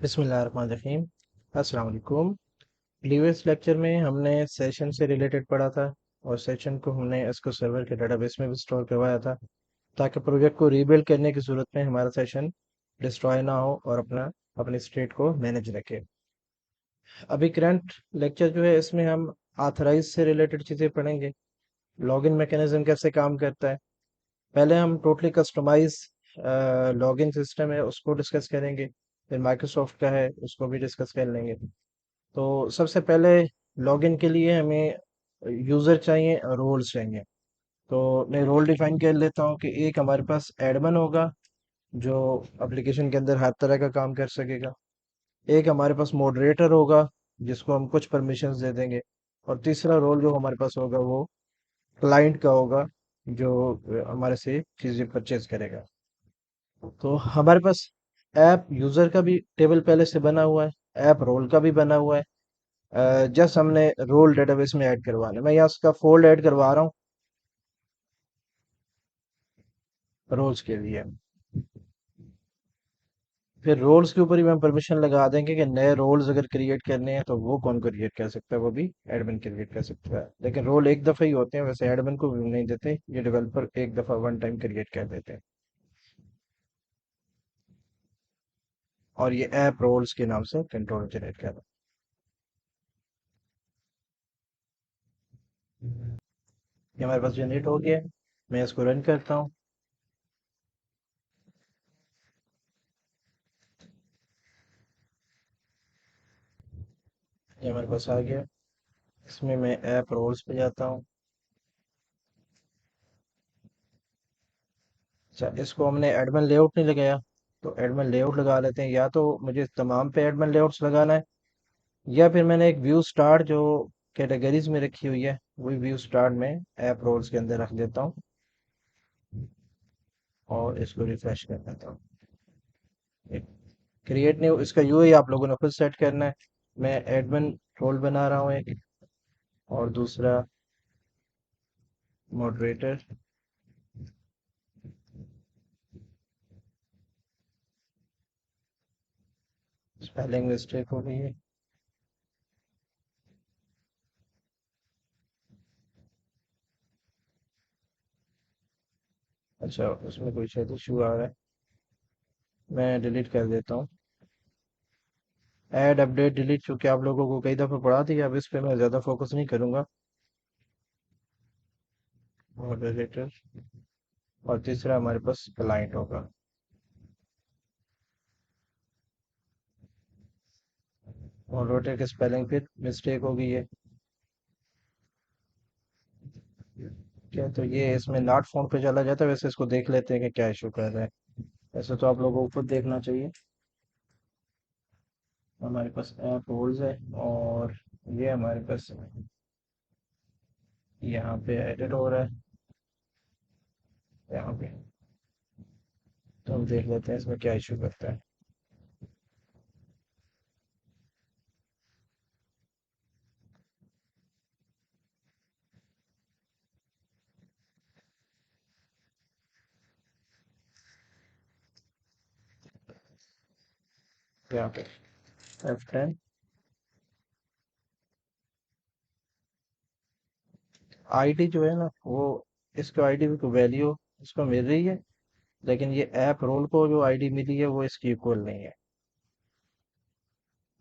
बिस्मिल्लाहिर्रहमानिर्रहीम। अस्सलाम वालेकुम। प्रीवियस लेक्चर में हमने सेशन से रिलेटेड पढ़ा था और सेशन को हमने एसक्यू सर्वर के डेटाबेस में भी स्टोर करवाया था ताकि प्रोजेक्ट को रीबिल्ड करने की सूरत में हमारा सेशन डिस्ट्रॉय ना हो और अपनी स्टेट को मैनेज रखे। अभी करंट लेक्चर जो है इसमें हम ऑथराइज से रिलेटेड चीज़ें पढ़ेंगे। लॉगिन मैकेनिज्म कैसे काम करता है। पहले हम टोटली कस्टमाइज लॉगिन सिस्टम है उसको डिस्कस करेंगे। फिर माइक्रोसॉफ्ट का है उसको भी डिस्कस कर लेंगे। तो सबसे पहले लॉगिन के लिए हमें यूज़र चाहिए और रोल्स चाहिए। तो मैं रोल डिफाइन कर लेता हूँ कि एक हमारे पास एडमिन होगा जो एप्लीकेशन के अंदर हर तरह का काम कर सकेगा। एक हमारे पास मॉडरेटर होगा जिसको हम कुछ परमिशंस दे देंगे। और तीसरा रोल जो हमारे पास होगा वो क्लाइंट का होगा जो हमारे से चीज़ें परचेज करेगा। तो हमारे पास ऐप यूज़र का भी टेबल पहले से बना हुआ है, ऐप रोल का भी बना हुआ है। जस्ट हमने रोल डेटाबेस में ऐड करवाना है। मैं यहाँ उसका फोल्ड ऐड करवा रहा हूँ रोल्स के लिए। फिर रोल्स के ऊपर ही हम परमिशन लगा देंगे कि नए रोल्स अगर क्रिएट करने हैं तो वो कौन क्रिएट कर सकता है, वो भी एडमिन क्रिएट कर सकता है। लेकिन रोल एक दफ़ा ही होते हैं, वैसे एडमिन को भी नहीं देते, ये डेवलपर एक दफ़ा वन टाइम क्रिएट कर देते हैं। और ये ऐप रोल्स के नाम से कंट्रोल जनरेट कर रहा है। ये हमारे पास जनरेट हो गया है। मैं इसको रन करता हूँ। ये हमारे पास आ गया। इसमें मैं ऐप रोल्स पे जाता हूँ। अच्छा, इसको हमने एडमिन लेआउट नहीं लगाया, तो एडमिन लेआउट लगा लेते हैं। या तो मुझे तमाम पे एडमिन लेआउट्स लगाना है, या फिर मैंने एक व्यू स्टार्ट जो कैटेगरीज में रखी हुई है वही व्यू स्टार्ट में ऐप रोल्स के अंदर रख देता हूँ और इसको रिफ्रेश कर देता हूँ। क्रिएट न्यू, इसका यूआई आप लोगों ने खुद सेट करना है। मैं एडमिन रोल बना रहा हूँ एक, और दूसरा मॉडरेटर। स्पेलिंग मिस्टेक हो गई है। अच्छा, उसमें कोई शायद इशू आ रहा है, मैं डिलीट कर देता हूँ। ऐड अपडेट डिलीट चूंकि आप लोगों को कई दफ़ा पढ़ा दिया, अब इस पे मैं ज़्यादा फोकस नहीं करूँगा। मॉडरेटर, और तीसरा हमारे पास क्लाइंट होगा। मॉडरेटर के स्पेलिंग पे मिस्टेक हो गई है। क्या, तो ये इसमें नॉट फाउंड पे चला जाता है। वैसे इसको देख लेते हैं कि क्या इशू कर रहा है। वैसे तो आप लोगों को खुद देखना चाहिए। हमारे पास ऐप होल्ड है, और ये हमारे पास यहाँ पे एडिट हो रहा है यहाँ पे। तो हम देख लेते हैं इसमें क्या इशू करता है। यहाँ पे F10 आईडी जो है ना वो, इसको आईडी को वैल्यू इसको मिल रही है, लेकिन ये ऐप रोल को जो आईडी मिली है वो इसकी इक्वल नहीं है।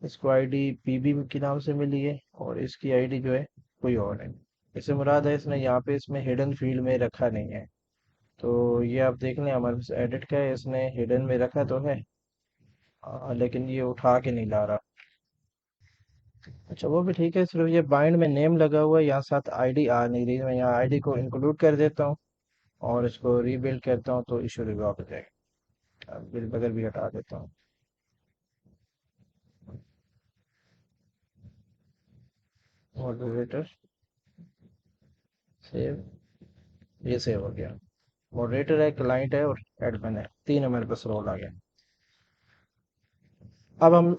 इसको आईडी पीबी के नाम से मिली है और इसकी आईडी जो है कोई और है। इससे मुराद है इसने यहाँ पे इसमें हिडन फील्ड में रखा नहीं है। तो ये आप देख लें, हमारे पास एडिट का है, इसने हिडन में रखा तो है, लेकिन ये उठा के नहीं ला रहा। अच्छा, वो भी ठीक है, सिर्फ ये बाइंड में नेम लगा हुआ है, यहाँ साथ आईडी आ नहीं रही। मैं यहाँ आईडी को इंक्लूड कर देता हूँ और इसको रीबिल्ड करता हूँ तो इशू रिजॉल्व हो जाएगा। बिल बगल भी हटा देता हूँ। मॉडरेटर सेव, ये सेव हो गया। मॉडरेटर है, क्लाइंट है और एडमिन है, तीन हमारे पास रोल आ गया। अब हम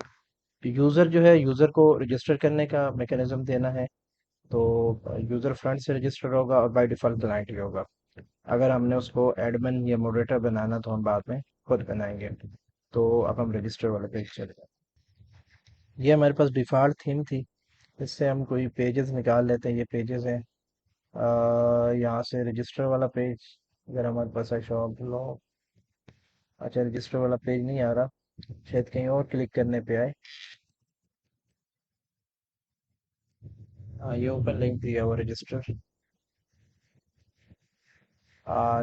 यूज़र जो है, यूज़र को रजिस्टर करने का मैकेनिज्म देना है। तो यूज़र फ्रंट से रजिस्टर होगा और बाय डिफ़ॉल्ट क्लाइंट ही होगा। अगर हमने उसको एडमिन या मॉडरेटर बनाना तो हम बाद में खुद बनाएंगे। तो अब हम रजिस्टर वाले पेज चले जाएं। ये हमारे पास डिफ़ॉल्ट थीम थी। इससे हम कोई पेजेस निकाल लेते हैं। ये पेजेस हैं। यहाँ से रजिस्टर वाला पेज अगर हमारे पास है, शॉप लो। अच्छा, रजिस्टर वाला पेज नहीं आ रहा, शायद कहीं और क्लिक करने पे आए। हाँ, ये ऊपर लिंक दिया हुआ रजिस्टर।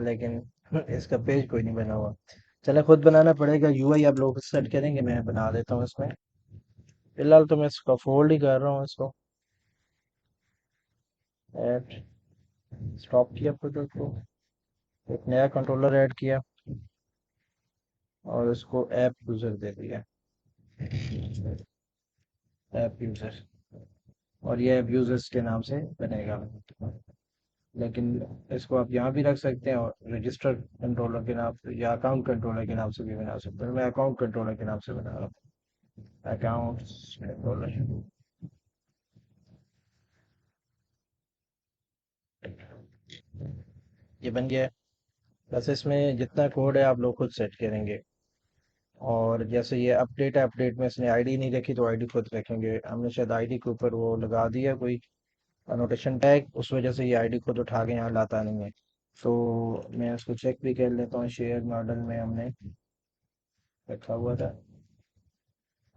लेकिन इसका पेज कोई नहीं बना हुआ। चले, खुद बनाना पड़ेगा। यूआई आप लोग सेट करेंगे, मैं बना देता हूँ इसमें। फिलहाल तो मैं इसका फोल्ड ही कर रहा हूँ इसको। ऐड, स्टॉप किया प्रोजेक्ट को, एक नया कंट्रोलर ऐड किया और इसको ऐप यूज़र दे दिया। ऐप यूज़र, और ये ऐप यूज़र्स के नाम से बनेगा। लेकिन इसको आप यहाँ भी रख सकते हैं और रजिस्टर कंट्रोलर के नाम से या अकाउंट कंट्रोलर के नाम से भी बना सकते हैं। मैं अकाउंट कंट्रोलर के नाम से बना रहा हूँ। अकाउंट कंट्रोलर, ये बन गया है। बस इसमें जितना कोड है आप लोग खुद सेट करेंगे। और जैसे ये अपडेट है, अपडेट में इसने आईडी नहीं रखी तो आईडी खुद रखेंगे। हमने शायद आईडी के ऊपर वो लगा दिया कोई अनोटेशन टैग, उस वजह से ये आईडी खुद उठा के यहाँ लाता नहीं है। तो मैं इसको चेक भी कर लेता हूँ। शेयर मॉडल में हमने रखा हुआ था।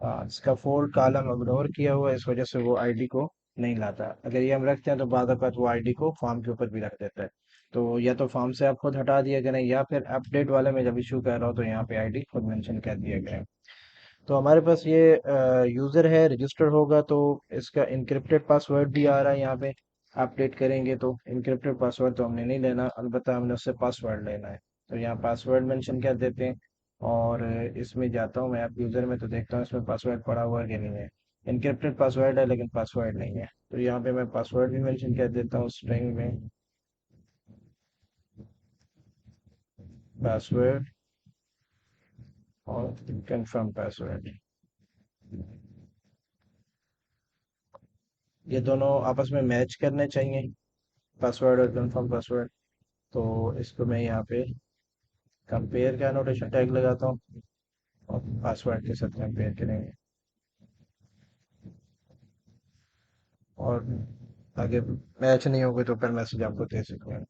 हाँ, इसका फोल्ड कॉलम इग्नोर किया हुआ है, इस वजह से वो आईडी को नहीं लाता। अगर ये हम रखते हैं तो बाद वक्त वो आईडी को फॉर्म के ऊपर भी रख देता है। तो या तो फॉर्म से आप खुद हटा दिया करें या फिर अपडेट वाले में जब इशू कर रहा हो तो यहाँ पे आईडी खुद मेंशन कर दिया करें। तो हमारे पास ये यूज़र है, रजिस्टर होगा तो इसका इनक्रिप्टेड पासवर्ड भी आ रहा है यहाँ पे। अपडेट करेंगे तो इनक्रिप्टेड पासवर्ड तो हमने नहीं लेना, अलबत्ता हमने उससे पासवर्ड लेना है। तो यहाँ पासवर्ड मेंशन कर देते हैं। और इसमें जाता हूँ मैं ऐप यूज़र में, तो देखता हूँ इसमें पासवर्ड पड़ा हुआ है कि नहीं है। इनक्रिप्टेड पासवर्ड है लेकिन पासवर्ड नहीं है, तो यहाँ पे मैं पासवर्ड भी मेंशन कर देता हूँ स्ट्रिंग में। पासवर्ड और कंफर्म पासवर्ड, ये दोनों आपस में मैच करने चाहिए, पासवर्ड और कंफर्म पासवर्ड। तो इसको मैं यहाँ पे कंपेयर का नोटेशन टैग लगाता हूँ और पासवर्ड के साथ कंपेयर करेंगे। और आगे मैच नहीं होगा तो फिर मैसेज आपको दे सकूँगा।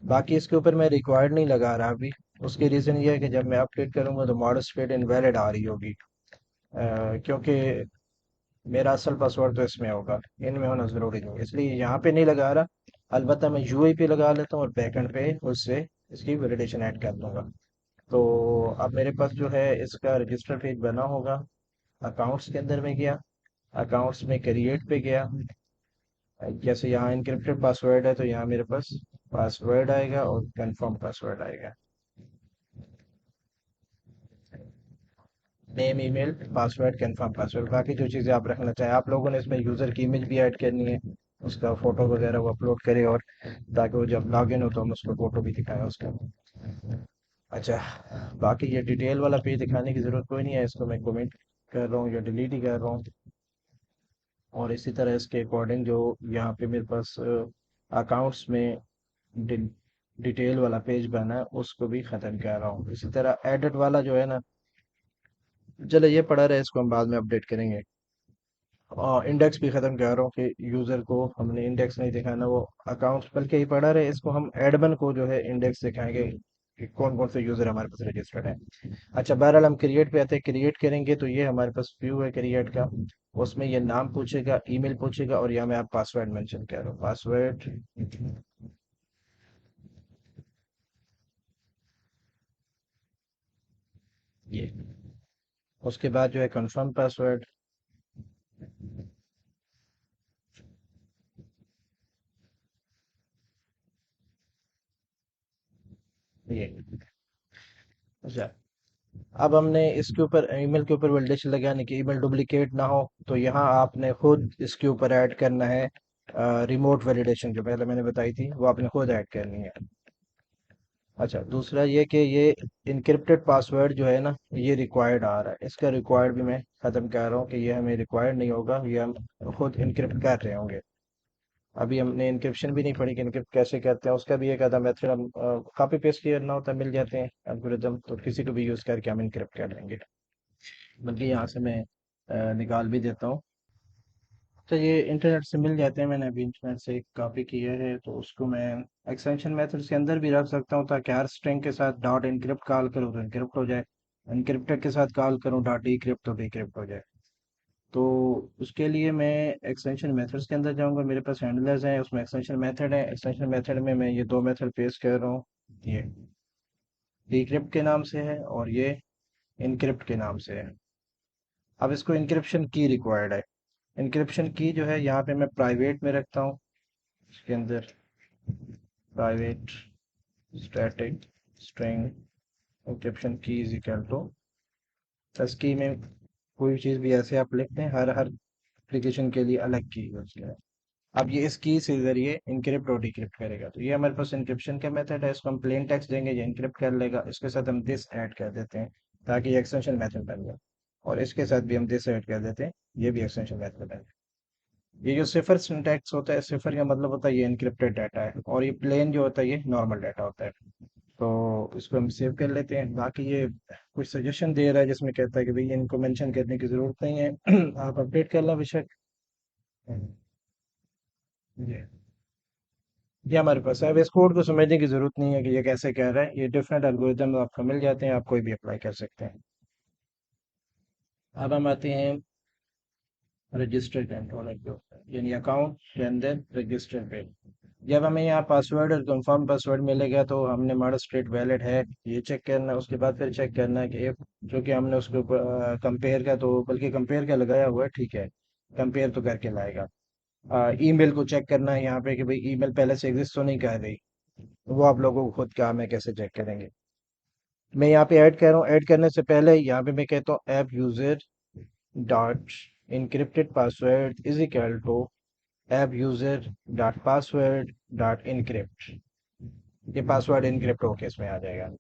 बाकी इसके ऊपर मैं रिक्वायर्ड नहीं लगा रहा अभी। उसकी रीज़न ये है कि जब मैं अपडेट करूँगा तो मॉडल स्टेट इनवैलिड आ रही होगी। क्योंकि मेरा असल पासवर्ड तो इसमें होगा, इनमें होना ज़रूरी नहीं है, इसलिए यहाँ पे नहीं लगा रहा। अलबत्ता मैं यूआई पे लगा लेता हूँ और बैकएंड पे उससे इसकी वैलिडेशन ऐड कर दूंगा। तो अब मेरे पास जो है इसका रजिस्टर पेज बना होगा। अकाउंट्स के अंदर में गया, अकाउंट्स में क्रिएट पे गया। जैसे यहाँ इनक्रिप्टेड पासवर्ड है तो यहाँ मेरे पास पासवर्ड आएगा और कंफर्म पासवर्ड आएगा। Name, email, password, confirm password. बाकी जो चीज़ें आप रखना चाहें, आप लोगों ने इसमें यूज़र की इमेज भी ऐड करनी है, उसका फोटो वगैरह वो अपलोड करे, और ताकि वो जब लॉग इन हो तो हम उसको फोटो भी दिखाएं उसका। अच्छा, बाकी ये डिटेल वाला पेज दिखाने की ज़रूरत कोई नहीं है, इसको मैं कमेंट कर रहा हूँ या डिलीट ही कर रहा हूँ। और इसी तरह इसके अकॉर्डिंग जो यहाँ पे मेरे पास अकाउंट्स में डि, डिटेल वाला पेज बना है उसको भी ख़त्म कर रहा हूँ। इसी तरह एडिट वाला जो है ना, चलो ये पड़ा रहे, इसको हम बाद में अपडेट करेंगे। इंडेक्स भी ख़त्म कर रहा हूँ कि यूज़र को हमने इंडेक्स नहीं दिखाना, वो अकाउंट्स बल्कि ही पड़ा रहे। इसको हम एडमिन को जो है इंडेक्स दिखाएंगे कि कौन कौन से यूज़र हमारे पास रजिस्टर्ड है। अच्छा, बहरहाल हम क्रिएट पे आते हैं। क्रिएट करेंगे तो ये हमारे पास व्यू है क्रिएट का। उसमें ये नाम पूछेगा, ईमेल पूछेगा, और यहाँ मैं आप पासवर्ड मेंशन कर रहा हूँ, पासवर्ड। ये, उसके बाद जो है कंफर्म पासवर्ड। ये, अच्छा, अब हमने इसके ऊपर ईमेल के ऊपर वैलिडेशन लगाने की, ईमेल डुप्लीकेट ना हो, तो यहाँ आपने खुद इसके ऊपर ऐड करना है रिमोट वैलिडेशन, जो पहले मैंने बताई थी वो आपने खुद ऐड करनी है। अच्छा, दूसरा ये कि ये इनक्रिप्टेड पासवर्ड जो है ना, ये रिक्वायर्ड आ रहा है। इसका रिक्वायर्ड भी मैं ख़त्म कर रहा हूँ कि ये हमें रिक्वायर्ड नहीं होगा, ये हम खुद इनक्रिप्ट कर रहे होंगे। अभी हमने इनक्रिप्शन भी नहीं पढ़ी कि इनक्रिप्ट कैसे करते हैं, उसका भी एक आधा मेथड हम कॉपी पेस्ट करना होता है, मिल जाते हैं एल्गोरिदम, तो किसी को भी यूज़ करके हम इनक्रिप्ट कर लेंगे। बल्कि यहाँ से मैं निकाल भी देता हूँ। तो ये इंटरनेट से मिल जाते हैं, मैंने अभी इंटरनेट से एक कॉपी किया है, तो उसको मैं एक्सटेंशन मेथड्स के अंदर भी रख सकता हूँ, ताकि हर स्ट्रिंग के साथ डॉट इनक्रिप्ट कॉल करूँ तो इनक्रिप्ट हो जाए, इनक्रिप्टेड के साथ कॉल करूँ डॉट डीक्रिप्ट तो डीक्रिप्ट हो जाए। तो उसके लिए मैं एक्सटेंशन मेथड्स के अंदर जाऊंगा, मेरे पास हैंडलर्स हैं, उसमें एक्सटेंशन मेथड है, एक्सटेंशन मेथड में मैं ये दो मेथड पेश कर रहा हूँ। ये डीक्रिप्ट के नाम से है और ये इनक्रिप्ट के नाम से है। अब इसको इनक्रिप्शन की रिक्वायर्ड है। इनक्रिप्शन की जो है यहाँ पे मैं प्राइवेट में रखता हूँ, इसके अंदर प्राइवेट स्टैटिक स्ट्रिंग इंक्रिप्शन की इज इक्वल टू, प्लस की में कोई चीज़ भी ऐसे आप लिखते हैं, हर हर एप्लीकेशन के लिए अलग की यूज करें। अब ये इस की से जरिए इनक्रिप्ट और डिक्रिप्ट करेगा, तो ये हमारे पास इनक्रिप्शन का मेथड है, इसको हम प्लेन टेक्स्ट देंगे, ये इनक्रिप्ट कर लेगा, इसके साथ हम दिस ऐड कर देते हैं ताकि ये एक्सटेंशन मेथड बन जाए, और इसके साथ भी हम दिस ऐड कर देते हैं, ये भी एक्सटेंशन मेथड बन जाए। ये जो सिफर सिंटैक्स होता है, सिफर का मतलब होता है ये इनक्रिप्टेड डाटा है, और ये प्लेन जो होता है ये नॉर्मल डाटा होता है। तो इसको हम सेव कर लेते हैं। बाकी ये कुछ सजेशन दे रहा है जिसमें कहता है कि भाई इनको मेंशन करने की ज़रूरत नहीं है, आप अपडेट कर लो बेशक। ये हमारे पास है, अब इस कोड को समझने की ज़रूरत नहीं है कि ये कैसे कह रहा है, ये डिफरेंट एल्गोरिदम आपको मिल जाते हैं, आप कोई भी अप्लाई कर सकते हैं। अब हम आते हैं रजिस्टर कंट्रोलर के ऊपर, यानी अकाउंट के अंदर रजिस्टर पे। जब हमें यहाँ पासवर्ड और कंफर्म पासवर्ड मिलेगा तो हमने हमारा स्टेट वैलिड है ये चेक करना है, उसके बाद फिर चेक करना है कि if जो कि हमने उसके ऊपर कंपेयर का, तो बल्कि कंपेयर का लगाया हुआ है, ठीक है, कंपेयर तो करके लाएगा। ईमेल को चेक करना है यहाँ पे कि भाई ईमेल पहले से एग्जिस्ट तो नहीं कर रही, वो आप लोगों को खुद काम है कैसे चेक करेंगे। मैं यहाँ पे ऐड कर रहा हूँ, ऐड करने से पहले यहाँ पे मैं कहता हूँ app user dot encrypted password is equal to app user dot password dot encrypt. ये पासवर्ड इनक्रिप्ट होके इसमें आ जाएगा।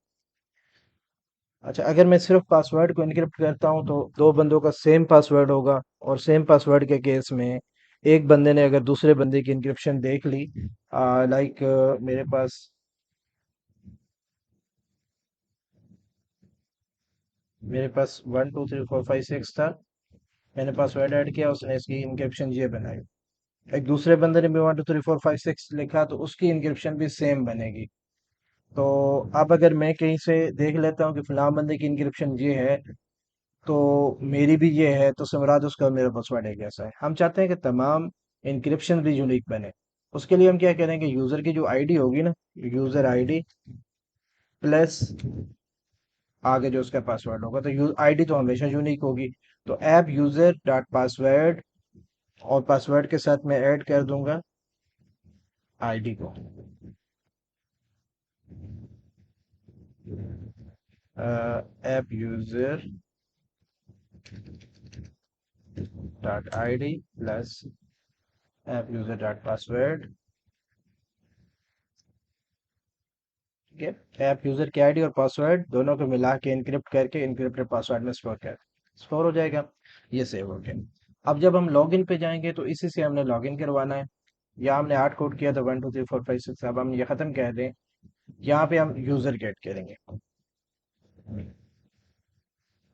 अच्छा, अगर मैं सिर्फ पासवर्ड को इनक्रिप्ट करता हूँ तो दो बंदों का सेम पासवर्ड होगा, और सेम पासवर्ड के केस में एक बंदे ने अगर दूसरे बंदे की इनक्रिप्शन देख ली, लाइक मेरे पास 1 2 3 4 5 6 था, मैंने पासवर्ड ऐड किया, उसने इसकी इनक्रिप्शन ये बनाई। एक दूसरे बंदे ने भी 1 2 3 4 5 6 लिखा, तो उसकी इनक्रिप्शन भी सेम बनेगी। तो अब अगर मैं कहीं से देख लेता हूँ कि फलां बंदे की इनक्रिप्शन ये है, तो मेरी भी ये है, तो समराज उसका मेरा पासवर्ड एक जैसा है। हम चाहते हैं कि तमाम इनक्रिप्शन भी यूनिक बने। उसके लिए हम क्या करेंगे, यूजर की जो आईडी होगी ना, यूजर आईडी प्लस आगे जो उसका पासवर्ड होगा, तो आईडी तो हमेशा यूनिक होगी। तो ऐप यूजर डॉट पासवर्ड, और पासवर्ड के साथ मैं ऐड कर दूंगा आईडी को, app user dot ID plus app user dot password. ठीक है, ऐप यूजर की आईडी और पासवर्ड दोनों को मिला के इनक्रिप्ट करके इनक्रिप्टेड पासवर्ड में स्टोर हो जाएगा। ये सेव हो गया। अब जब हम लॉगिन पे जाएंगे तो इसी से हमने लॉगिन करवाना है। या हमने हार्ड कोड किया था 1 2 3 4 5 6, अब हम ये खत्म कर दें, यहाँ पे हम यूजर गेट करेंगे।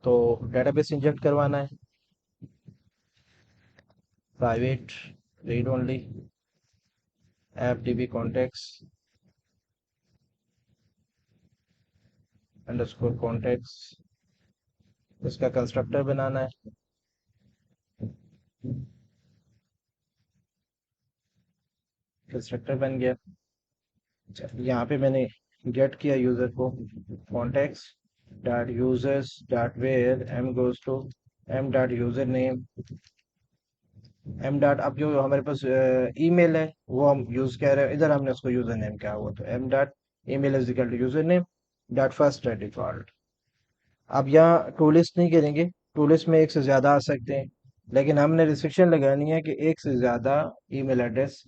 तो डेटाबेस इंजेक्ट करवाना है, private read only app dB contacts underscore contacts, इसका कंस्ट्रक्टर बनाना है। कंस्ट्रक्टर बन गया। अच्छा, यहाँ पे मैंने गेट किया यूजर को, contacts dot users dot where m goes to m dot user name, m dot, अब जो हमारे पास ईमेल है वो हम यूज कर रहे हैं, इधर हमने उसको यूजर नेम क्या हुआ, तो m dot email is equal to user name dot first default. अब यहाँ टू लिस्ट नहीं करेंगे, टू लिस्ट में एक से ज़्यादा आ सकते हैं, लेकिन हमने रिस्ट्रिक्शन लगानी है कि एक से ज़्यादा ईमेल एड्रेस,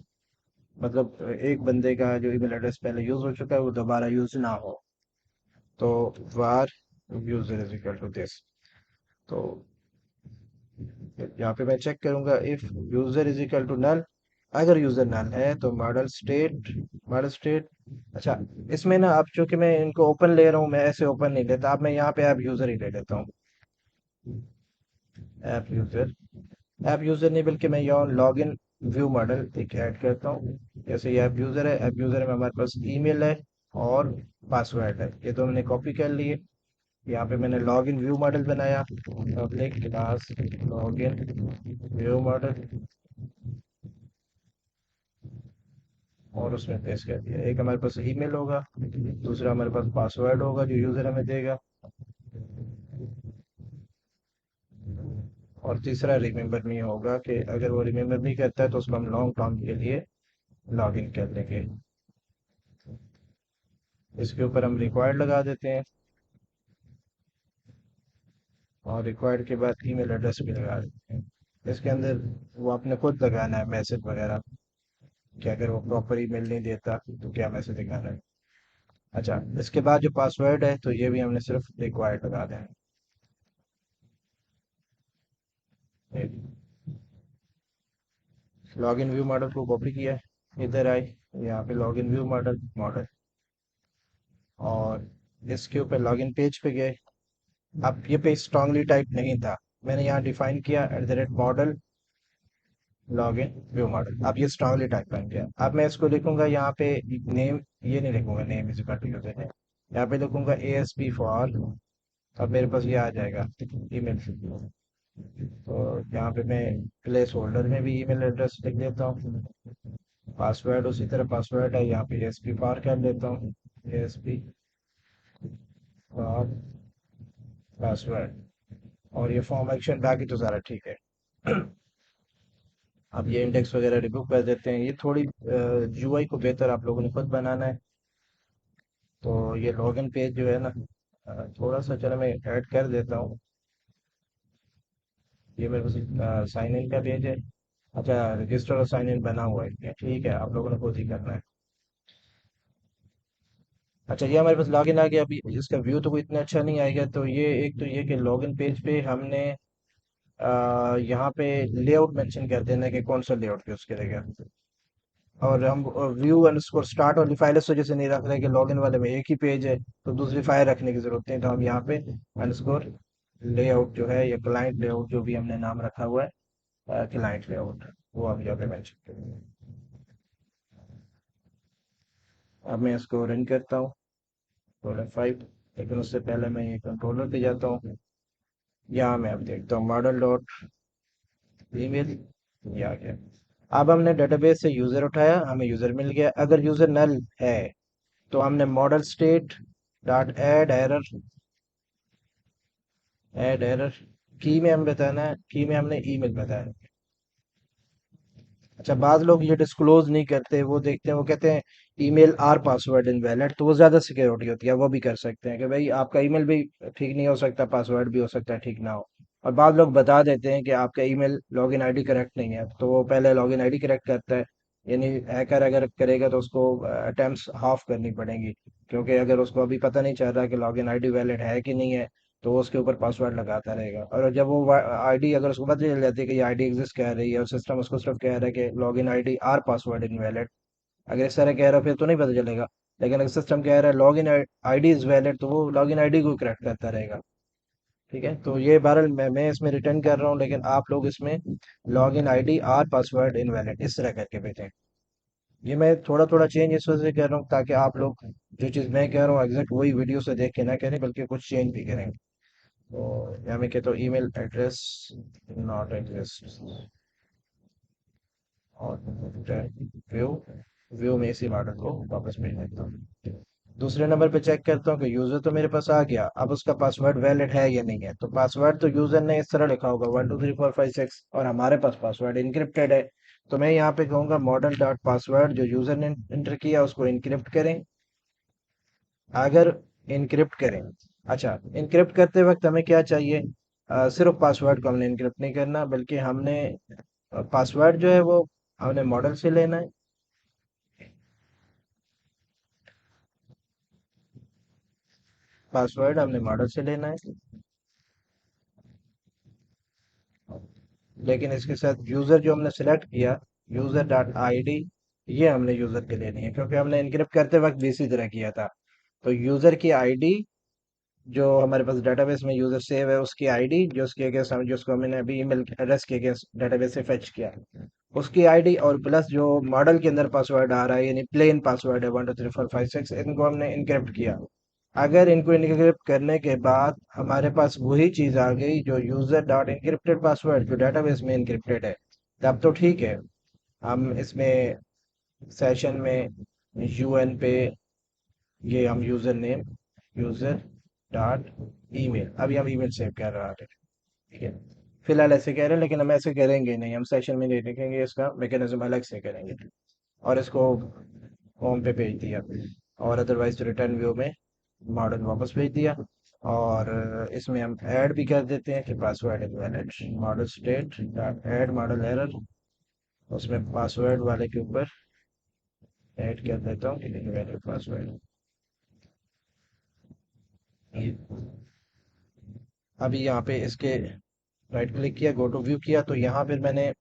मतलब एक बंदे का जो ईमेल एड्रेस पहले यूज़ हो चुका है वो दोबारा यूज़ ना हो। तो var user is equal to this. तो यहाँ पे मैं चेक करूंगा if user is equal to null. अगर यूजर नल है तो मॉडल स्टेट। अच्छा, इसमें ना अब चूंकि मैं इनको ओपन ले रहा हूँ, मैं ऐसे ओपन नहीं लेता, अब मैं यहाँ पे अब यूजर ही ले लेता हूँ। ऐप यूज़र, ऐप यूज़र नहीं बल्कि मैं यहाँ लॉग इन व्यू मॉडल एक ऐड करता हूँ। जैसे ये ऐप यूज़र है, ऐप यूज़र में हमारे पास ईमेल है और पासवर्ड है, ये तो हमने कॉपी कर लिए। यहाँ पे मैंने लॉग इन व्यू मॉडल बनाया, public class log in view model, और उसमें पेस्ट कर दिया। एक हमारे पास ईमेल होगा, दूसरा हमारे पास पासवर्ड होगा जो यूज़र हमें देगा, और तीसरा रिमेंबर मी होगा कि अगर वो रिमेंबर मी करता है तो उसको हम लॉन्ग टर्म के लिए लॉग इन कर लेंगे। इसके ऊपर हम रिक्वायर्ड लगा देते हैं, और रिक्वायर्ड के बाद ईमेल एड्रेस भी लगा देते हैं। इसके अंदर वो आपने खुद लगाना है मैसेज वगैरह, कि अगर वो प्रॉपर ईमेल नहीं देता तो क्या मैसेज दिखाना है। अच्छा, इसके बाद जो पासवर्ड है तो ये भी हमने सिर्फ रिक्वायर्ड लगा देना है। लॉग इन व्यू मॉडल को कॉपी किया, इधर आए, यहाँ पे log in view model model, और इसके ऊपर लॉग इन पेज पे गए। अब ये पेज स्ट्रांगली टाइप नहीं था, मैंने यहाँ डिफाइन किया @model log in view model, अब ये स्ट्रांगली टाइप बन गया। अब मैं इसको लिखूंगा यहाँ पे नेम, ये नहीं लिखूंगा name is equal to user name, यहाँ पे लिखूंगा ASP फॉर, अब मेरे पास ये आ जाएगा ईमेल। तो यहाँ पे मैं प्लेस होल्डर में भी ईमेल एड्रेस लिख देता हूँ, पासवर्ड उसी तरह पासवर्ड है, यहाँ पे ASP फॉर कर देता हूँ, ASP फॉर पासवर्ड, और ये फॉर्म एक्शन बाकी तो सारा ठीक है। अब ये इंडेक्स वगैरह रिमूव कर देते हैं, ये थोड़ी UI को बेहतर आप लोगों ने खुद बनाना है। तो ये लॉगिन पेज जो है ना, थोड़ा सा चलो मैं ऐड कर देता हूँ। ये मेरे पास साइन इन का पेज है। अच्छा, रजिस्टर और साइन इन बना हुआ है, ठीक है, आप लोगों ने खुद ही करना है। अच्छा, ये हमारे पास लॉगिन आ गया। अभी इसका व्यू तो कोई इतना अच्छा नहीं आएगा, तो ये एक तो ये कि लॉगिन पेज पे हमने यहाँ पे लेआउट मेंशन कर देना है कि कौन सा लेआउट यूज करेगा। और हम व्यू अंडरस्कोर स्टार्ट वाली फाइल इस वजह से नहीं रख रहे कि लॉगिन वाले में एक ही पेज है, तो दूसरी फाइल रखने की जरूरत नहीं, तो हम यहाँ पे अंडरस्कोर लेआउट जो है, या क्लाइंट लेआउट जो भी हमने नाम रखा हुआ है, क्लाइंट लेआउट, वो हम यहाँ पे मेंशन करेंगे। अब मैं इसको रन करता हूँ, F5, लेकिन उससे पहले मैं ये कंट्रोलर पे जाता हूँ। यहाँ मैं अब देखता हूँ मॉडल डॉट ईमेल, ये आ गया। अब हमने डेटाबेस से यूजर उठाया, हमें यूजर मिल गया। अगर यूजर नल है तो हमने model state dot add error की में हम बताना है, की में हमने ईमेल बताया। अच्छा, बाद लोग ये डिस्क्लोज नहीं करते, वो देखते हैं, वो कहते हैं ईमेल आर पासवर्ड इनवैलिड, तो वो ज्यादा सिक्योरिटी होती है, वो भी कर सकते हैं कि भाई आपका ईमेल भी ठीक नहीं हो सकता, पासवर्ड भी हो सकता है ठीक ना हो। और बाद लोग बता देते हैं कि आपका ईमेल लॉगिन आईडी करेक्ट नहीं है, तो वो पहले लॉगिन आईडी करेक्ट करता है। यानी हैकर अगर करेगा तो उसको अटेम्प्ट्स हाफ करनी पड़ेंगी, क्योंकि अगर उसको अभी पता नहीं चल रहा कि लॉगिन आईडी वैलिड है कि नहीं है, तो वो उसके ऊपर पासवर्ड लगाता रहेगा। और जब वो आईडी अगर उसको पता चल जाती है कि ये आईडी एग्जिस्ट कर रही है, और सिस्टम उसको सिर्फ कह रहा है कि login ID are password invalid, अगर इस तरह कह रहा है फिर तो नहीं पता चलेगा। लेकिन अगर सिस्टम कह रहा है लॉगिन आईडी इज वैलिड, तो वो लॉगिन आईडी को करेक्ट करता रहेगा। ठीक है, तो ये बहरहाल मैं इसमें रिटर्न कर रहा हूँ, लेकिन आप लोग इसमें login ID are password invalid इस तरह करके भेजें। ये मैं थोड़ा थोड़ा चेंज इस वजह से कर रहा हूँ ताकि आप लोग जो चीज़ मैं कह रहा हूँ एग्जैक्ट वही वीडियो से देख के ना करें, बल्कि कुछ चेंज भी करें। तो यहाँ मैं कहता हूँ ईमेल एड्रेस नॉट एग्जिस्ट, और व्यू व्यू में इसी मॉडल को वापस भेज देता हूँ। दूसरे नंबर पे चेक करता हूँ कि यूजर तो मेरे पास आ गया, अब उसका पासवर्ड वैलिड है या नहीं है। तो पासवर्ड तो यूजर ने इस तरह लिखा होगा 1 2 3 4 5 6, और हमारे पास पासवर्ड इनक्रिप्टेड है। तो मैं यहाँ पे कहूँगा मॉडल डॉट पासवर्ड जो यूजर ने इंटर किया उसको इनक्रिप्ट करें। अगर इनक्रिप्ट करें, अच्छा, इनक्रिप्ट करते वक्त हमें क्या चाहिए, सिर्फ पासवर्ड को हमने इनक्रिप्ट नहीं करना, बल्कि हमने पासवर्ड जो है वो हमने मॉडल से लेना है। पासवर्ड हमने मॉडल से लेना है, लेकिन इसके साथ यूजर जो हमने सेलेक्ट किया, यूजर डॉट आईडी, ये हमने यूजर के लेनी है, क्योंकि हमने इनक्रिप्ट करते वक्त भी इसी तरह किया था। तो यूजर की आईडी जो हमारे पास डेटाबेस में यूजर सेव है उसकी आईडी, जो उसके अगेंस्ट हम जिसको हमने अभी ईमेल एड्रेस के अगेंस्ट डेटाबेस से फेच किया, उसकी आईडी, और प्लस जो मॉडल के अंदर पासवर्ड आ रहा है यानी प्लेन पासवर्ड है 1 2 3 4 5 6, इनको हमने इनक्रिप्ट किया। अगर इनको इनक्रिप्ट करने के बाद हमारे पास वही चीज आ गई जो यूजर डॉट इनक्रिप्टेड पासवर्ड जो डेटाबेस में इनक्रिप्टेड है, तब तो ठीक है। हम इसमें सेशन में यूएन पे ये हम user name, user dot email, अभी हम ईमेल सेव कर रहा है, ठीक है। फिलहाल ऐसे कह रहे हैं, लेकिन हम ऐसे करेंगे नहीं, हम सेशन में नहीं लिखेंगे, इसका मैकेनिज्म अलग से करेंगे। और इसको होम पे भेज दिया, और अदरवाइज रिटर्न व्यू में मॉडल वापस भेज दिया। और इसमें हम ऐड भी कर देते हैं कि password is valid, model state dot add model error, उसमें पासवर्ड वाले के ऊपर ऐड कर देता हूँ कि वैलिड पासवर्ड। अभी यहाँ पे इसके राइट क्लिक किया, गो टू व्यू किया, तो यहाँ पे मैंने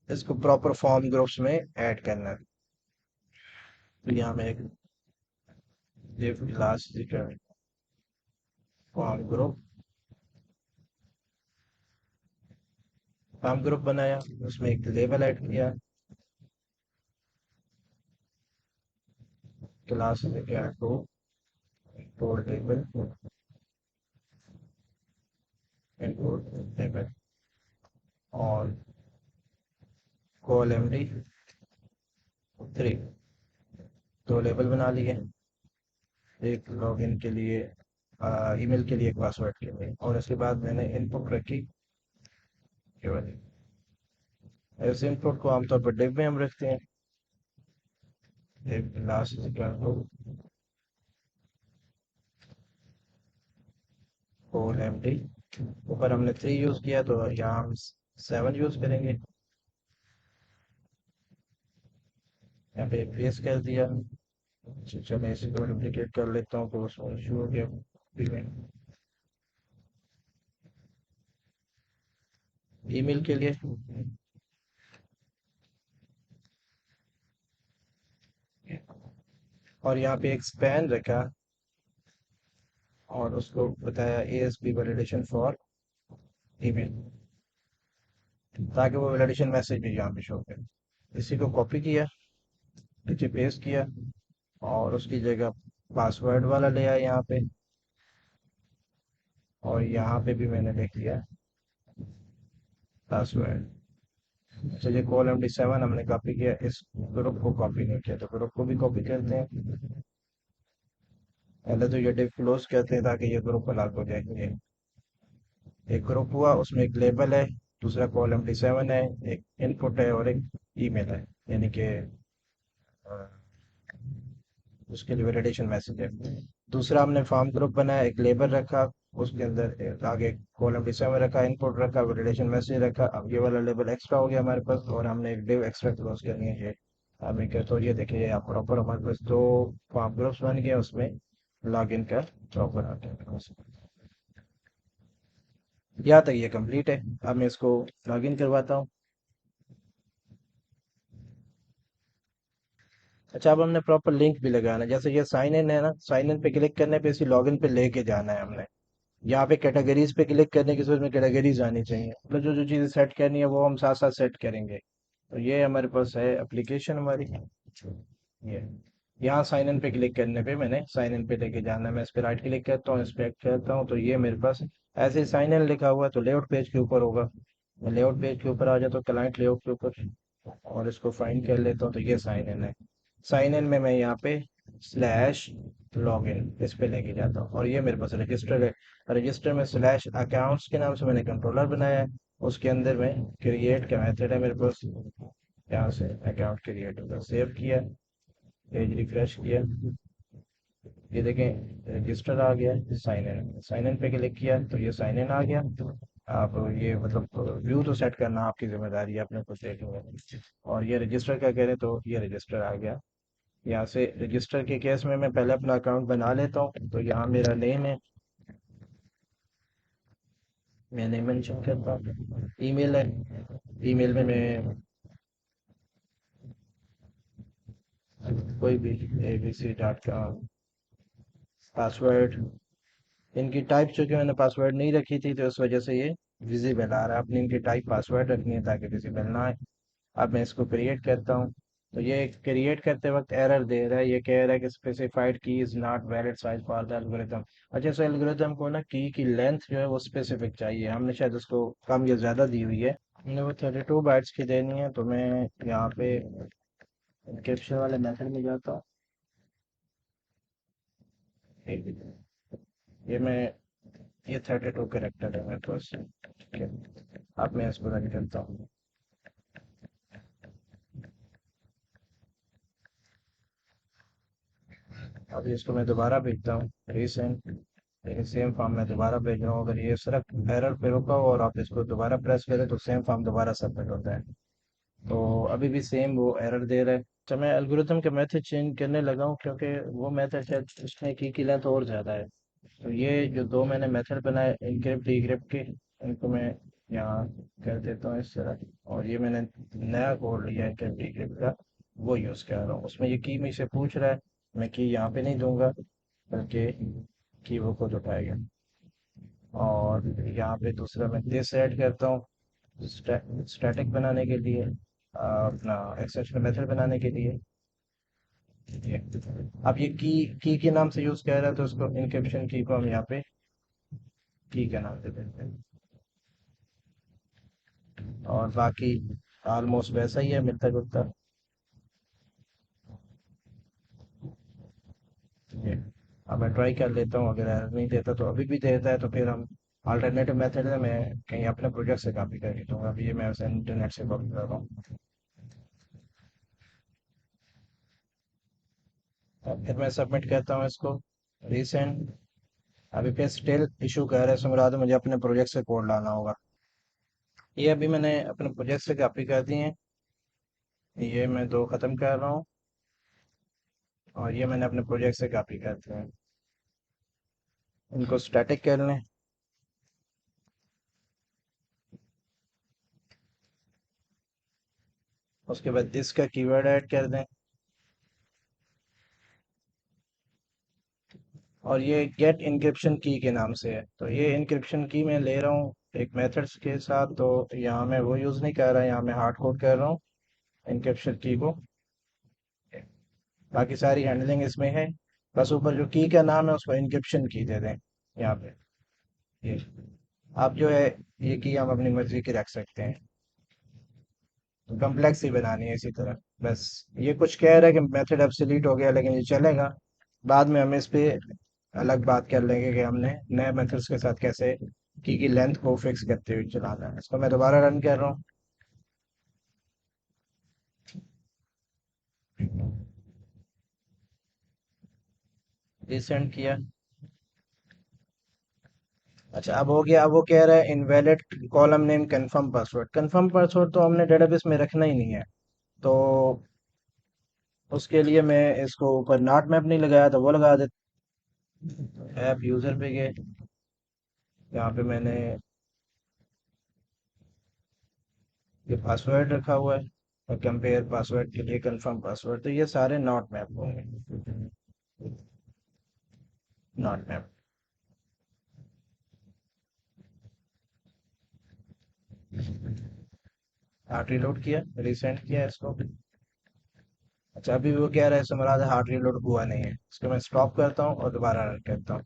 इसको प्रॉपर फॉर्म ग्रुप्स में ऐड करना है। तो यहाँ में एक div class form group, form group बनाया, उसमें एक लेबल ऐड किया, class to input label, input label, और कॉल एमडी 3, दो लेबल बना लिए, एक लॉगिन के लिए, ईमेल के लिए, एक पासवर्ड के लिए, और उसके बाद मैंने इनपुट रखी केवल। ऐसे इनपुट को आमतौर पर डिव में हम रखते हैं, div class to col md, ऊपर हमने 3 यूज किया तो यहाँ हम 7 यूज करेंगे, यहाँ पे पेस्ट कर दिया। अच्छा, मैं इसी को डुप्लीकेट कर लेता हूँ तो उसमें इशू हो गया पेमेंट। ईमेल के लिए, और यहाँ पे एक स्पैन रखा, और उसको बताया ASP वैलिडेशन फॉर ईमेल, ताकि वो वैलिडेशन मैसेज भी यहाँ पे शो करे। इसी को कॉपी किया, नीचे पेस्ट किया, और उसकी जगह पासवर्ड वाला ले आया यहाँ पे, और यहाँ पे भी मैंने लिख दिया पासवर्ड। अच्छा, ये कॉल MD7 हमने कॉपी किया, इस ग्रुप को कॉपी नहीं किया, तो ग्रुप को भी कॉपी करते हैं। पहले तो ये डिव क्लोज करते हैं ताकि ये ग्रुप अलग हो जाए। ये एक ग्रुप हुआ, उसमें एक लेबल है, दूसरा कॉल MD7 है, एक इनपुट है, और एक ईमेल है, यानी कि उसके लिए वैलिडेशन मैसेज है। दूसरा हमने फॉर्म ग्रुप बनाया, एक लेबल रखा, उसके अंदर आगे कॉलम डी7 रखा, इनपुट रखा, वैलिडेशन मैसेज रखा। अब ये वाला लेबल एक्स्ट्रा हो गया हमारे पास, और हमने एक डिव एक्स्ट्रा क्लोज करनी है ये। अब एक तो ये देखिए आप प्रॉपर हमारे पास दो फॉर्म ग्रुप्स बन गए, उसमें लॉग इन कर प्रॉपर आ गया। यहाँ तक ये कंप्लीट है। अब मैं इसको लॉग इन करवाता हूँ। अच्छा, अब हमने प्रॉपर लिंक भी लगाना है, जैसे ये साइन इन है ना, साइन इन पे क्लिक करने पे इसी लॉगिन पे लेके जाना है हमने। यहाँ पे कैटेगरीज पे क्लिक करने की सूरत में कैटेगरीज आनी चाहिए, मतलब जो जो चीज़ें सेट करनी है वो हम साथ साथ सेट करेंगे। तो ये हमारे पास है एप्लीकेशन हमारी, ये यहाँ साइन इन पे क्लिक करने पे मैंने साइन इन पे लेके जाना है। मैं इस पे राइट क्लिक करता हूँ, इंस्पेक्ट करता हूँ, तो ये मेरे पास ऐसे साइन इन लिखा हुआ है, तो लेआउट पेज के ऊपर होगा। मैं लेआउट पेज के ऊपर आ जाता हूँ, क्लाइंट लेआउट के ऊपर, और इसको फाइंड कर लेता हूँ, तो ये साइन इन है। साइन इन में मैं यहाँ पे स्लैश लॉग इन इस पे लेके जाता हूँ, और ये मेरे पास रजिस्टर है। रजिस्टर में स्लैश अकाउंट्स के नाम से मैंने कंट्रोलर बनाया है, उसके अंदर में क्रिएट का मेथड है मेरे पास, यहाँ से अकाउंट क्रिएट होगा, सेव किया, पेज रिफ्रेश किया, ये देखें रजिस्टर आ गया, साइन इन पे क्लिक किया तो ये साइन इन आ गया। आप ये मतलब व्यू तो सेट करना आपकी जिम्मेदारी है, अपने कुछ देखेंगे। और ये रजिस्टर का करें तो ये रजिस्टर आ गया। यहाँ से रजिस्टर के केस में मैं पहले अपना अकाउंट बना लेता हूँ, तो यहाँ मेरा नेम है, मैंने मेंशन करता हूँ, ईमेल है, ईमेल में मैं कोई भी ABC.com, पासवर्ड इनकी टाइप चूंकि मैंने पासवर्ड नहीं रखी थी तो इस वजह से ये विजिबल आ रहा है। अपनी इनकी टाइप पासवर्ड रखनी है ताकि विजिबल ना आए। अब मैं इसको क्रिएट करता हूँ। तो ये क्रिएट करते वक्त एरर दे रहा है, ये कह रहा है कि स्पेसिफाइड की is not valid size for the algorithm. अच्छा, इस एल्गोरिथम को ना की लेंथ जो है वो स्पेसिफिक चाहिए, हमने शायद उसको कम या ज़्यादा दी हुई है। हमने वो 32 बाइट्स की देनी है। तो मैं यहाँ पे इंक्रिप्शन वाले मेथड में जाता हूँ। ये मैं ये 32 करेक्टर है मेरे पास। ठीक है, अब मैं इसको रन करता हूँ। अब इसको मैं दोबारा भेजता हूँ रीसेंड, लेकिन सेम फॉर्म में दोबारा भेज रहा हूँ। अगर ये सिर्फ एरर पे रुका हो और आप इसको दोबारा प्रेस करें तो सेम फॉर्म दोबारा सबमिट होता है। तो अभी भी सेम वो एरर दे रहा है। तो मैं एल्गोरिथम के मेथड चेंज करने लगा हूँ क्योंकि वो मेथड शायद उसमें की लेंथ और ज़्यादा है। तो ये जो दो मैंने मेथड बनाए इनक्रिप्ट डिक्रिप्ट के, इनको मैं यहाँ कर देता हूँ इस तरह। और ये मैंने नया कोड लिया है इनक्रिप्ट डिक्रिप्ट का, वो यूज़ कर रहा हूँ। उसमें ये की मुझसे पूछ रहा है, मैं की यहाँ पे नहीं दूंगा बल्कि की वो खुद उठाएगा। और यहाँ पे दूसरा मैं दिस ऐड करता हूँ स्टैटिक बनाने के लिए, अपना एक्सेप्शन मेथड बनाने के लिए। ये अब ये की के नाम से यूज किया रहा है तो उसको इनक्रिप्शन की को हम यहाँ पे की का नाम दे देते हैं। और बाकी ऑलमोस्ट वैसा ही है, मिलता जुलता। ये अब मैं ट्राई कर लेता हूँ, अगर एरर नहीं देता तो अभी भी देता है तो फिर हम अल्टरनेटिव मेथड है, मैं कहीं अपने प्रोजेक्ट से कॉपी कर लेता हूँ। अभी ये मैं उसे इंटरनेट से कॉपी कर रहा हूँ। अब फिर मैं सबमिट करता हूँ इसको रिसेंड। अभी फिर स्टिल इशू कह रहा है, सुमरा तो मुझे अपने प्रोजेक्ट से कोड लाना होगा। ये अभी मैंने अपने प्रोजेक्ट से कॉपी कर दी है। ये मैं दो ख़त्म कर रहा हूँ और ये मैंने अपने प्रोजेक्ट से कॉपी कर दिया है। इनको स्टैटिक कर लें। उसके बाद दिस का कीवर्ड ऐड कर दें। और ये गेट इनक्रिप्शन की के नाम से है, तो ये इनक्रिप्शन की मैं ले रहा हूँ एक मेथड्स के साथ। तो यहाँ मैं वो यूज़ नहीं कर रहा, यहाँ मैं हार्ड कोड कर रहा हूँ इनक्रिप्शन की को। बाकी सारी हैंडलिंग इसमें है। बस ऊपर जो की का नाम है उसको इनक्रिप्शन की दे दें यहाँ पे। ये आप जो है ये की हम अपनी मर्जी की रख सकते हैं, तो कम्प्लेक्स ही बनानी है इसी तरह। बस ये कुछ कह रहा है कि मेथड obsolete हो गया, लेकिन ये चलेगा। बाद में हम इस पे अलग बात कर लेंगे कि हमने नए मेथड्स के साथ कैसे की लेंथ को फिक्स करते हुए चलाना है। इसको मैं दोबारा रन कर रहा हूँ। रिसेंड किया। अच्छा, अब हो गया। अब वो कह रहा है invalid column name confirm password. Confirm password तो हमने डेटाबेस में रखना ही नहीं है। तो उसके लिए मैं इसको ऊपर नॉट मैप नहीं लगाया तो वो लगा देते। ऐप यूज़र पे गए, यहाँ पे मैंने ये पासवर्ड रखा हुआ है और कंपेयर पासवर्ड के लिए कंफर्म पासवर्ड, तो ये सारे नॉट मैप होंगे। Not map. हार्ट रिलोड किया, रिसेंड किया इसको। अच्छा, अभी वो कह रहा है समराज हार्ट रिलोड हुआ नहीं है। इसको मैं स्टॉप करता हूँ और दोबारा रन करता हूँ।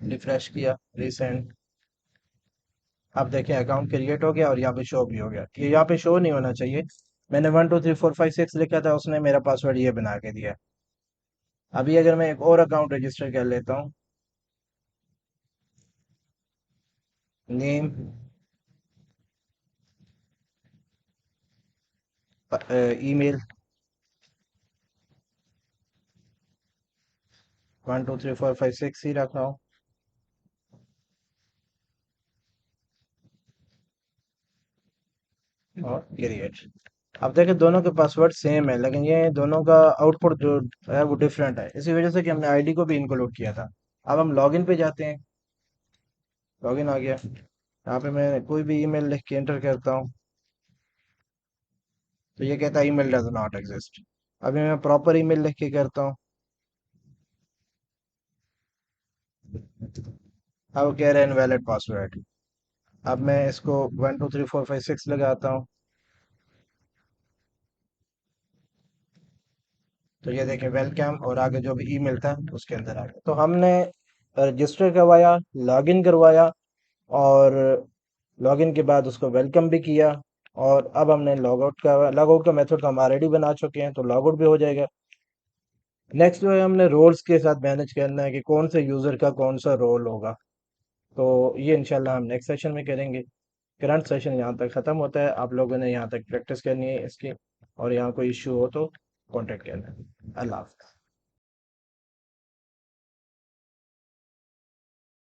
रिफ्रेश किया, रिसेंड। अब देखें अकाउंट क्रिएट हो गया और यहाँ पे शो भी हो गया। ये यहाँ पे शो नहीं होना चाहिए। मैंने 1 2 3 4 5 6 लिखा था, उसने मेरा पासवर्ड ये बना के दिया। अभी अगर मैं एक और अकाउंट रजिस्टर कर लेता हूँ, नेम, ईमेल, 1 2 3 4 5 6 ही रख रहा हूँ और क्रिएट। अब देखें दोनों के पासवर्ड सेम है, लेकिन ये दोनों का आउटपुट जो है वो डिफरेंट है, इसी वजह से कि हमने आईडी को भी इंक्लूड किया था। अब हम लॉगिन पे जाते हैं। लॉगिन आ गया। यहाँ पे मैं कोई भी ईमेल लिख के एंटर करता हूँ। तो ये कहता है ईमेल डज नॉट एग्जिस्ट। अभी मैं प्रॉपर ईमेल लिख के करता हूँ। अब कह रहे हैं इनवैलिड पासवर्ड। अब मैं इसको 123456 लगाता हूँ। तो ये देखें वेलकम, और आगे जो भी ईमेल था उसके अंदर आ गया। तो हमने रजिस्टर करवाया, लॉगिन करवाया, और लॉगिन के बाद उसको वेलकम भी किया। और अब हमने लॉगआउट का मेथड तो हम ऑलरेडी बना चुके हैं, तो लॉगआउट भी हो जाएगा। नेक्स्ट जो है हमने रोल्स के साथ मैनेज करना है कि कौन से यूज़र का कौन सा रोल होगा। तो ये इंशाल्लाह हम नेक्स्ट सेशन में करेंगे। करंट सेशन यहाँ तक ख़त्म होता है। आप लोगों ने यहाँ तक प्रैक्टिस करनी है इसकी, और यहाँ कोई इशू हो तो कांटेक्ट करना है। अल्लाह हाफ़िज़।